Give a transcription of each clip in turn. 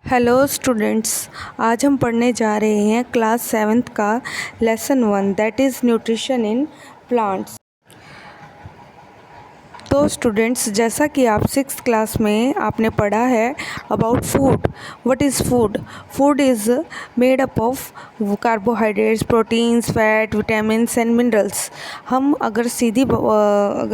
Hello students. आज हम पढ़ने जा रहे हैं क्लास 7th का lesson 1 that is nutrition in plants. तो स्टूडेंट्स, जैसा कि आप 6th क्लास में आपने पढ़ा है about food. What is food? Food is made up of carbohydrates, proteins, fat, vitamins and minerals. हम अगर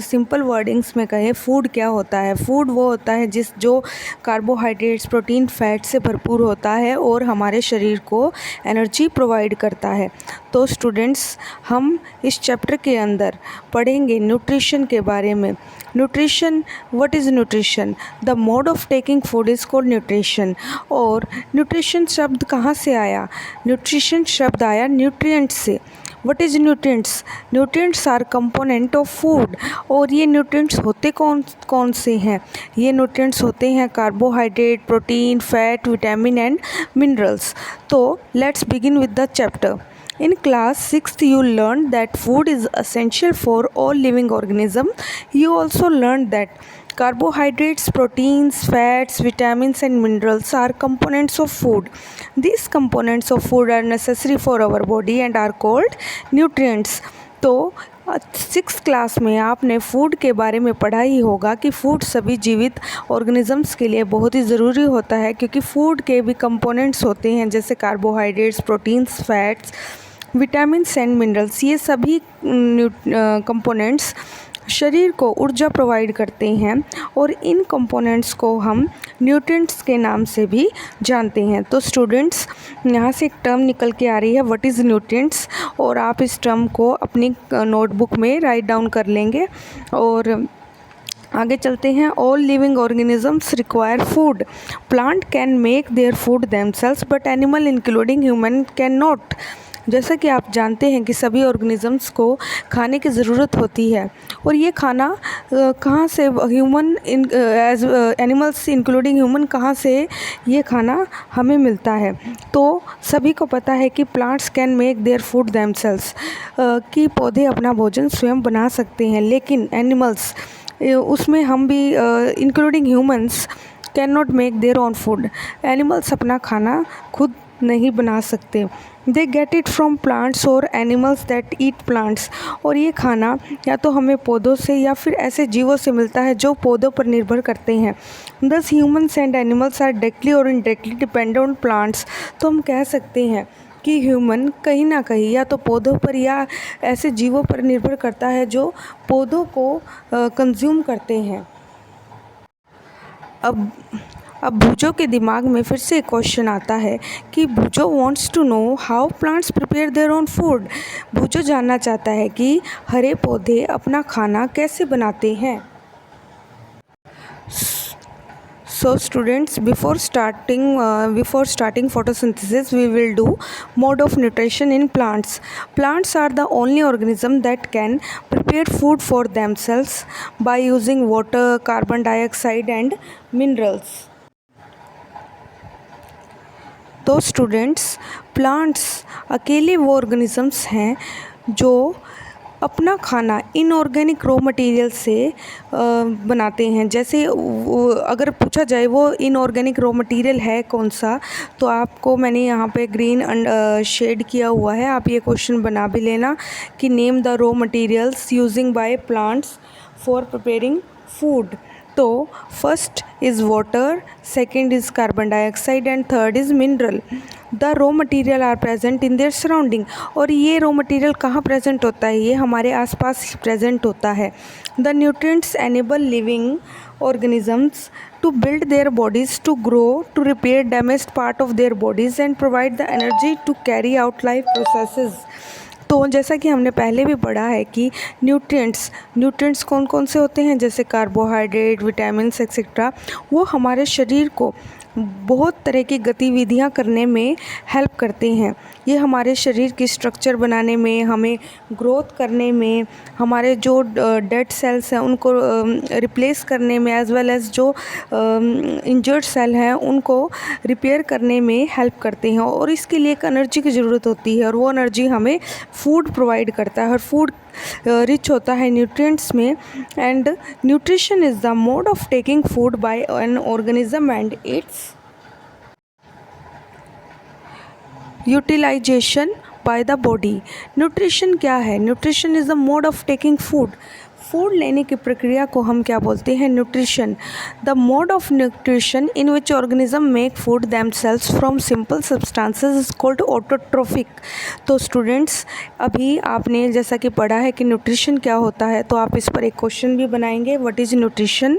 सिंपल वर्डिंग्स में कहें फूड क्या होता है, फूड वो होता है जो कार्बोहाइड्रेट्स, प्रोटीन, फैट से भरपूर होता है और हमारे शरीर को एनर्जी प्रोवाइड करता है। तो स्टूडेंट्स, हम इस चैप्टर के अंदर पढ़ेंगे न्यूट्रिशन के बारे में। Nutrition, what is nutrition? The mode of taking food is called nutrition. और न्यूट्रिशन शब्द कहाँ से आया? न्यूट्रिशन शब्द आया न्यूट्रिएंट्स से। What is nutrients? Nutrients R component of food. और ये न्यूट्रिएंट्स होते कौन कौन से हैं? ये न्यूट्रिएंट्स होते हैं carbohydrate, protein, fat, vitamin and minerals. तो let's begin with the chapter. In class 6th, you learned that food is essential for all living organisms. You also learned that carbohydrates, proteins, fats, vitamins and minerals are components of food. These components of food are necessary for our body and are called nutrients. तो 6th class में आपने food के बारे में पढ़ा ही होगा कि food सभी जीवित ऑर्गेनिजम्स के लिए बहुत ही ज़रूरी होता है, क्योंकि फूड के भी कंपोनेंट्स होते हैं जैसे carbohydrates, proteins, fats, vitamins and minerals. ये सभी कंपोनेंट्स शरीर को ऊर्जा प्रोवाइड करते हैं और इन कंपोनेंट्स को हम न्यूट्रिएंट्स के नाम से भी जानते हैं। तो स्टूडेंट्स, यहाँ से एक टर्म निकल के आ रही है, व्हाट इज़ न्यूट्रिएंट्स, और आप इस टर्म को अपनी नोटबुक में राइट डाउन कर लेंगे। और आगे चलते हैं। All living organisms require food. Plant can make their food themselves but animal including human can not. जैसा कि आप जानते हैं कि सभी ऑर्गेनिजम्स को खाने की ज़रूरत होती है, और ये खाना कहाँ से, human as animals including human, कहाँ से ये खाना हमें मिलता है? तो सभी को पता है कि plants can make their food themselves, कि पौधे अपना भोजन स्वयं बना सकते हैं, लेकिन एनिमल्स, उसमें हम भी including humans, can not make their own food. Animals अपना खाना खुद नहीं बना सकते। They get it from plants और एनिमल्स दैट ईट प्लांट्स। और ये खाना या तो हमें पौधों से या फिर ऐसे जीवों से मिलता है जो पौधों पर निर्भर करते हैं। Thus humans and animals are directly और इनडायरेक्टली डिपेंडेंट ऑन प्लांट्स। तो हम कह सकते हैं कि ह्यूमन कहीं ना कहीं या तो पौधों पर या ऐसे जीवों पर निर्भर करता है जो पौधों को कंज्यूम करते हैं। अब भूजो के दिमाग में फिर से एक क्वेश्चन आता है कि Boojho wants to know how plants prepare their own food. Boojho जानना चाहता है कि हरे पौधे अपना खाना कैसे बनाते हैं। So students, before starting photosynthesis, we will do mode of nutrition in plants. Plants are the only organism that can prepare food for themselves by using water, carbon dioxide and minerals. तो students, plants अकेले वो organisms हैं जो अपना खाना inorganic raw material से बनाते हैं। जैसे अगर पूछा जाए वो इनऑर्गेनिक रॉ मटेरियल है कौन सा, तो आपको मैंने यहाँ पे ग्रीन शेड किया हुआ है, आप ये क्वेश्चन बना भी लेना कि name the raw materials using by plants for preparing food. तो first is water, second is carbon dioxide and third is mineral. The raw material are present in their surrounding. और ये रॉ मटेरियल कहाँ present होता है? ये हमारे आसपास present होता है। The nutrients enable living organisms to build their bodies, to grow, to repair damaged part of their bodies and provide the energy to carry out life processes. तो जैसा कि हमने पहले भी पढ़ा है कि न्यूट्रिएंट्स कौन कौन से होते हैं, जैसे कार्बोहाइड्रेट, विटामिन्स एक्सेट्रा, वो हमारे शरीर को बहुत तरह की गतिविधियां करने में हेल्प करते हैं। ये हमारे शरीर की स्ट्रक्चर बनाने में, हमें ग्रोथ करने में, हमारे जो डेड सेल्स हैं उनको रिप्लेस करने में, एज वेल एज जो इंजर्ड सेल हैं उनको रिपेयर करने में हेल्प करते हैं। और इसके लिए एक एनर्जी की ज़रूरत होती है, और वो एनर्जी हमें फूड प्रोवाइड करता है। और फूड रिच होता है न्यूट्रिएंट्स में। And nutrition is the mode of taking food by an organism and its utilization by the body. Nutrition क्या है? Nutrition is the mode of taking food. Food लेने की प्रक्रिया को हम क्या बोलते हैं? Nutrition. The mode of nutrition in which organism make food themselves from simple substances is called autotrophic. तो स्टूडेंट्स, अभी आपने जैसा कि पढ़ा है कि न्यूट्रिशन क्या होता है, तो आप इस पर एक क्वेश्चन भी बनाएंगे, व्हाट इज़ न्यूट्रिशन।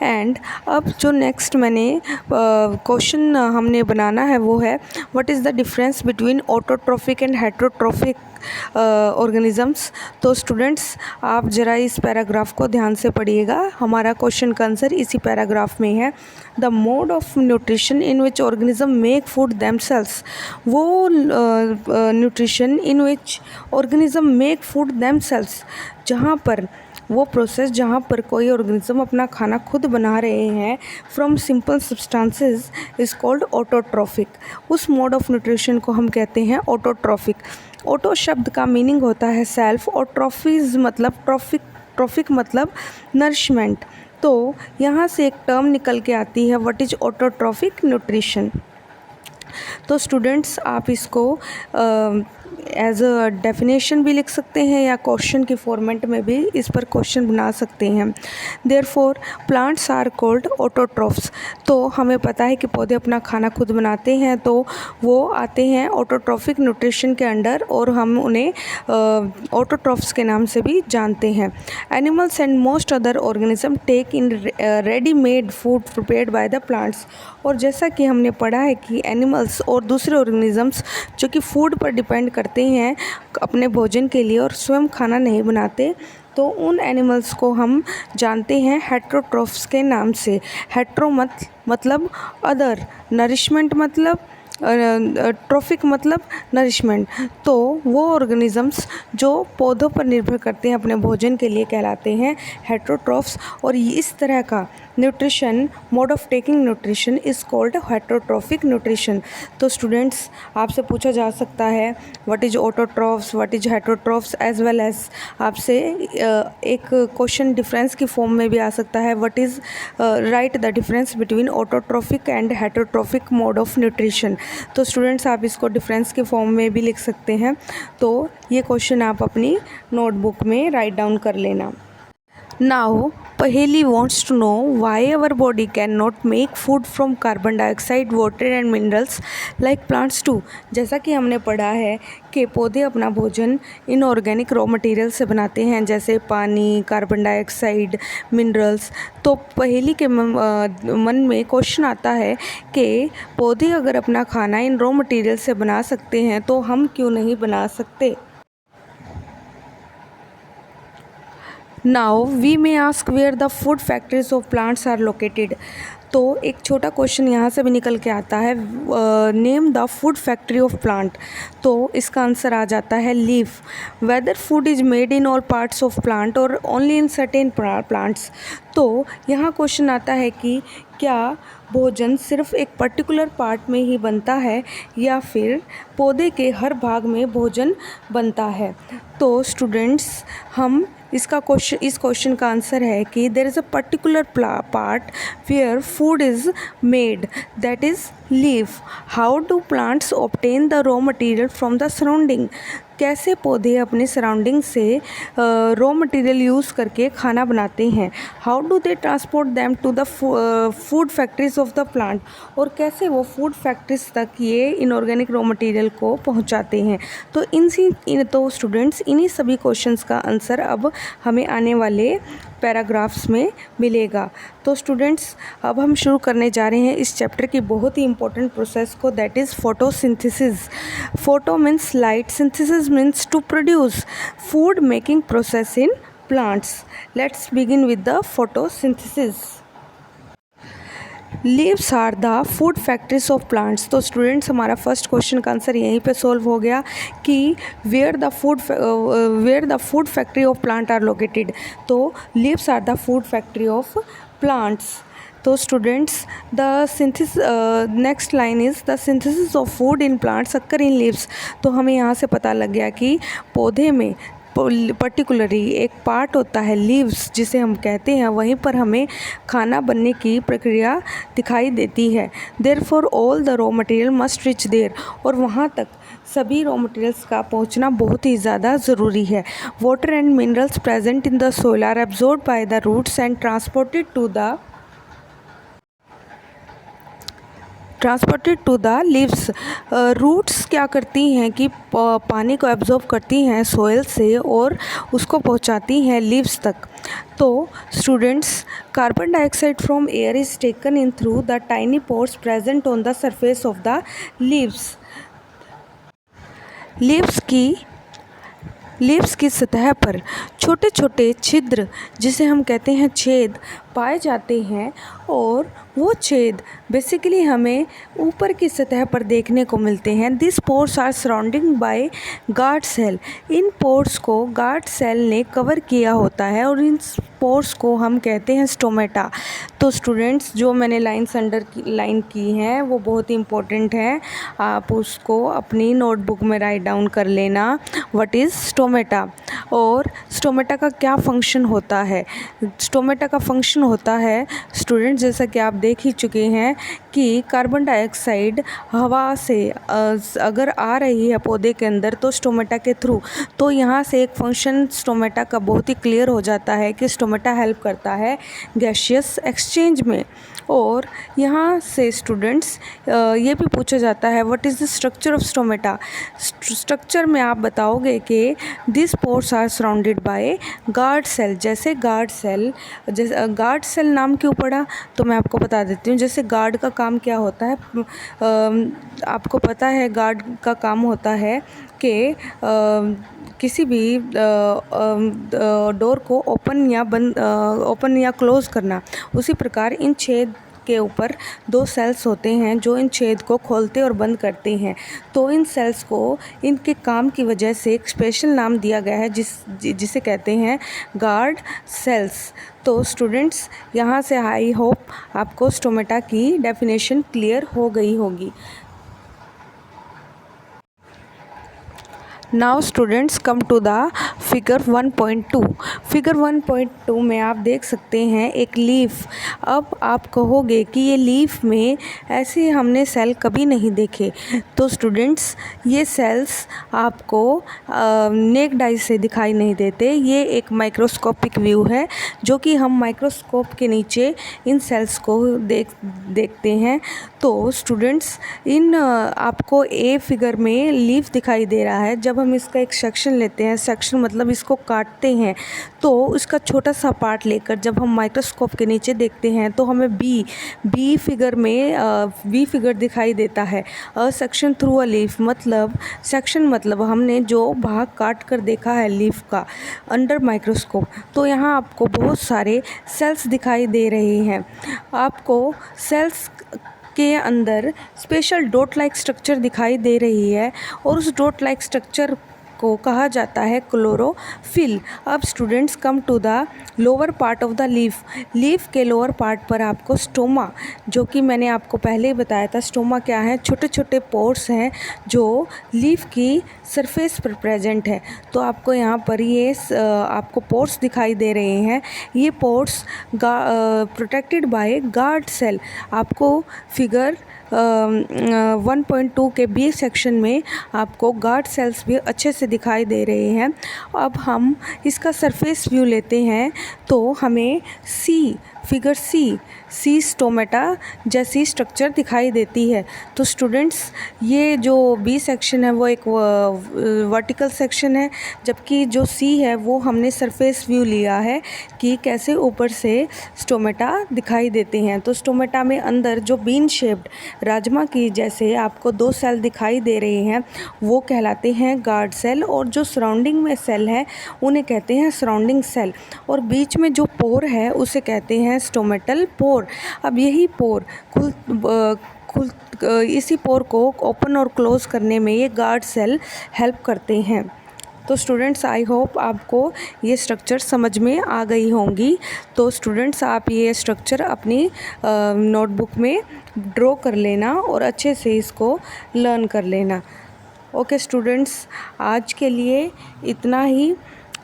एंड अब जो नेक्स्ट मैंने क्वेश्चन हमने बनाना है वो है, what is the difference between autotrophic and heterotrophic organisms. तो स्टूडेंट्स, आप ज़रा इस पैराग्राफ को ध्यान से पढ़िएगा, हमारा क्वेश्चन का आंसर इसी पैराग्राफ में है। The mode of nutrition in which organism make food themselves. वो nutrition in which organism make food themselves, जहाँ पर वो प्रोसेस जहाँ पर कोई ऑर्गेनिज्म अपना खाना खुद बना रहे हैं from simple substances is called autotrophic. उस मोड ऑफ न्यूट्रिशन को हम कहते हैं ऑटोट्रोफिक। ऑटो शब्द का मीनिंग होता है सेल्फ और ट्रॉफीज मतलब ट्रॉफिक मतलब नरिशमेंट। तो यहाँ से एक टर्म निकल के आती है, व्हाट इज़ ऑटोट्रोफिक न्यूट्रिशन। तो स्टूडेंट्स, आप इसको एज अ डेफिनेशन भी लिख सकते हैं या क्वेश्चन के फॉर्मेट में भी इस पर क्वेश्चन बना सकते हैं। Therefore plants are called autotrophs. तो हमें पता है कि पौधे अपना खाना खुद बनाते हैं, तो वो आते हैं ऑटोट्रॉफिक न्यूट्रिशन के अंडर और हम उन्हें ऑटोट्रॉफ्स के नाम से भी जानते हैं। Animals and most other organism take in ready made food prepared by the plants. और जैसा कि हमने पढ़ा है कि एनिमल्स और दूसरे ऑर्गेनिजम्स जो कि फूड पर डिपेंड करते हैं अपने भोजन के लिए और स्वयं खाना नहीं बनाते, तो उन एनिमल्स को हम जानते हैं हेटरोट्रॉफ्स के नाम से। हेट्रो मतलब अदर, नरिशमेंट मतलब ट्रॉफिक मतलब नरिशमेंट। तो वो ऑर्गेनिजम्स जो पौधों पर निर्भर करते हैं अपने भोजन के लिए कहलाते हैं हेटरोट्रॉफ्स। और इस तरह का nutrition, mode of taking nutrition is called heterotrophic nutrition. तो स्टूडेंट्स, आपसे पूछा जा सकता है what is autotrophs, what is heterotrophs, as well as आपसे एक क्वेश्चन डिफरेंस की फॉर्म में भी आ सकता है, what is right the difference between autotrophic and heterotrophic mode of nutrition. तो स्टूडेंट्स, आप इसको डिफरेंस के फॉर्म में भी लिख सकते हैं। तो ये क्वेश्चन आप अपनी नोटबुक में राइट डाउन कर लेना। Now Paheli wants to know why our body cannot make food from carbon dioxide, water and minerals like plants do। जैसा कि हमने पढ़ा है कि पौधे अपना भोजन इनऑर्गेनिक रॉ मटेरियल से बनाते हैं, जैसे पानी, कार्बन डाइऑक्साइड, मिनरल्स। तो पहेली के मन में क्वेश्चन आता है कि पौधे अगर अपना खाना इन रॉ मटेरियल से बना सकते हैं तो हम क्यों नहीं बना सकते। Now we may ask where the food factories of plants are located. तो एक छोटा क्वेश्चन यहाँ से भी निकल के आता है, name the food factory of plant. तो इसका आंसर आ जाता है leaf. Whether food is made in all parts of plant और ओनली इन सर्टेन प्लांट्स। तो यहाँ क्वेश्चन आता है कि क्या भोजन सिर्फ एक पर्टिकुलर पार्ट में ही बनता है या फिर पौधे के हर भाग में भोजन बनता है। तो स्टूडेंट्स, हम इस क्वेश्चन का आंसर है कि there is a particular part where food is made, that is leaf. How do plants obtain the raw material from the surrounding. कैसे पौधे अपने सराउंडिंग से रॉ मटेरियल यूज़ करके खाना बनाते हैं। How do they transport them to the food factories of the plant. और कैसे वो फूड फैक्ट्रीज तक ये इनऑर्गेनिक रॉ मटेरियल को पहुंचाते हैं। तो स्टूडेंट्स, इन्हीं सभी क्वेश्चंस का आंसर अब हमें आने वाले पैराग्राफ्स में मिलेगा। तो स्टूडेंट्स, अब हम शुरू करने जा रहे हैं इस चैप्टर की बहुत ही इंपॉर्टेंट प्रोसेस को, that is photosynthesis. Photo means light, synthesis means to produce, food making process in plants. Let's begin with the photosynthesis. Leaves are the food factories of plants. तो स्टूडेंट्स, हमारा first question का answer यहीं पे solve हो गया कि where the food factory of plant are located. तो leaves are the food factory of plants. तो students, the synthesis next line is the synthesis of food in plants occur in leaves. तो हमें यहाँ से पता लग गया कि पर्टिकुलरली एक पार्ट होता है लीव्स जिसे हम कहते हैं, वहीं पर हमें खाना बनने की प्रक्रिया दिखाई देती है। Therefore all the raw material must reach there, और वहाँ तक सभी रॉ मटेरियल्स का पहुंचना बहुत ही ज़्यादा ज़रूरी है। Water and minerals present in the soil are absorbed by the roots and transported to the leaves. Roots क्या करती हैं कि पानी को एब्जॉर्ब करती हैं सोइल से और उसको पहुंचाती हैं लीव्स तक। तो students, carbon dioxide from air is taken in through the tiny pores present on the surface of the leaves. Leaves की सतह पर छोटे छोटे छिद्र, जिसे हम कहते हैं छेद, पाए जाते हैं, और वो छेद बेसिकली हमें ऊपर की सतह पर देखने को मिलते हैं। This pores are surrounding by guard cell. इन पोर्स को गार्ड सेल ने कवर किया होता है और इन पोर्स को हम कहते हैं स्टोमेटा। तो स्टूडेंट्स, जो मैंने लाइन की हैं वो बहुत ही इम्पोर्टेंट है, आप उसको अपनी नोटबुक में राइट डाउन कर लेना। व्हाट इज़ स्टोमेटा, और स्टोमेटा का क्या फंक्शन होता है। स्टोमेटा का फंक्शन होता है स्टूडेंट्स, जैसा कि आप देख ही चुके हैं कि कार्बन डाइऑक्साइड हवा से अगर आ रही है पौधे के अंदर तो स्टोमेटा के थ्रू, तो यहाँ से एक फंक्शन स्टोमेटा का बहुत ही क्लियर हो जाता है कि स्टोमेटा हेल्प करता है गैसियस एक्सचेंज में। और यहाँ से स्टूडेंट्स ये भी पूछा जाता है what is the structure of stomata. Structure में आप बताओगे कि this pores are surrounded by guard cell. जैसे गार्ड सेल नाम क्यों पड़ा, तो मैं आपको बता देती हूँ। जैसे गार्ड का काम क्या होता है, आपको पता है गार्ड का काम होता है कि किसी भी डोर को ओपन या क्लोज करना। उसी प्रकार इन छेद के ऊपर 2 सेल्स होते हैं जो इन छेद को खोलते और बंद करते हैं। तो इन सेल्स को इनके काम की वजह से एक स्पेशल नाम दिया गया है जिसे कहते हैं गार्ड सेल्स। तो स्टूडेंट्स, यहाँ से आई होप आपको स्टोमेटा की डेफिनेशन क्लियर हो गई होगी। Now students, come to the figure 1.2। Figure 1.2 में आप देख सकते हैं एक लीफ। अब आप कहोगे कि ये लीफ में ऐसे हमने सेल कभी नहीं देखे। तो स्टूडेंट्स, ये सेल्स आपको नेक्ड आई से दिखाई नहीं देते। ये एक माइक्रोस्कोपिक व्यू है जो कि हम माइक्रोस्कोप के नीचे इन सेल्स को देखते हैं। तो स्टूडेंट्स, इन आपको ए फिगर में लीफ दिखाई दे रहा है। जब हम इसका एक सेक्शन लेते हैं, सेक्शन मतलब इसको काटते हैं, तो इसका छोटा सा पार्ट लेकर जब हम माइक्रोस्कोप के नीचे देखते हैं तो हमें बी फिगर में बी फिगर दिखाई देता है। A section through a leaf मतलब सेक्शन मतलब हमने जो भाग काट कर देखा है लीफ का अंडर माइक्रोस्कोप। तो यहाँ आपको बहुत सारे सेल्स दिखाई दे रहे हैं। आपको सेल्स के अंदर स्पेशल डॉट लाइक स्ट्रक्चर दिखाई दे रही है और उस डॉट लाइक स्ट्रक्चर को कहा जाता है क्लोरोफिल। अब students, come to the lower part of the leaf के लोअर पार्ट पर आपको स्टोमा, जो कि मैंने आपको पहले ही बताया था। स्टोमा क्या है, छोटे छोटे पोर्स हैं जो लीफ की सरफेस पर प्रेजेंट है। तो आपको यहाँ पर ये आपको पोर्स दिखाई दे रहे हैं। ये pores protected by guard cell. आपको फिगर 1.2 के बी सेक्शन में आपको गार्ड सेल्स भी अच्छे से दिखाई दे रहे हैं। अब हम इसका सरफेस व्यू लेते हैं तो हमें फिगर सी स्टोमेटा जैसी स्ट्रक्चर दिखाई देती है। तो स्टूडेंट्स, ये जो बी सेक्शन है वो एक वर्टिकल सेक्शन है, जबकि जो सी है वो हमने सरफेस व्यू लिया है कि कैसे ऊपर से स्टोमेटा दिखाई देते हैं। तो स्टोमेटा में अंदर जो बीन शेप्ड राजमा की जैसे आपको 2 सेल दिखाई दे रहे हैं वो कहलाते हैं गार्ड सेल, और जो सराउंडिंग में सेल है उन्हें कहते हैं सराउंडिंग सेल, और बीच में जो पोर है उसे कहते हैं स्टोमेटल पोर। अब यही पोर इसी पोर को ओपन और क्लोज करने में ये गार्ड सेल हेल्प करते हैं। तो स्टूडेंट्स, आई होप आपको ये स्ट्रक्चर समझ में आ गई होंगी। तो स्टूडेंट्स, आप ये स्ट्रक्चर अपनी नोटबुक में ड्रॉ कर लेना और अच्छे से इसको लर्न कर लेना। ओके स्टूडेंट्स, आज के लिए इतना ही।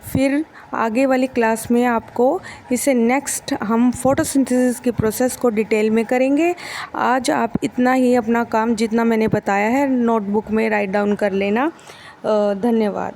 फिर आगे वाली क्लास में आपको इसे नेक्स्ट हम फोटोसिंथेसिस की प्रोसेस को डिटेल में करेंगे। आज आप इतना ही अपना काम जितना मैंने बताया है नोटबुक में राइट डाउन कर लेना। धन्यवाद।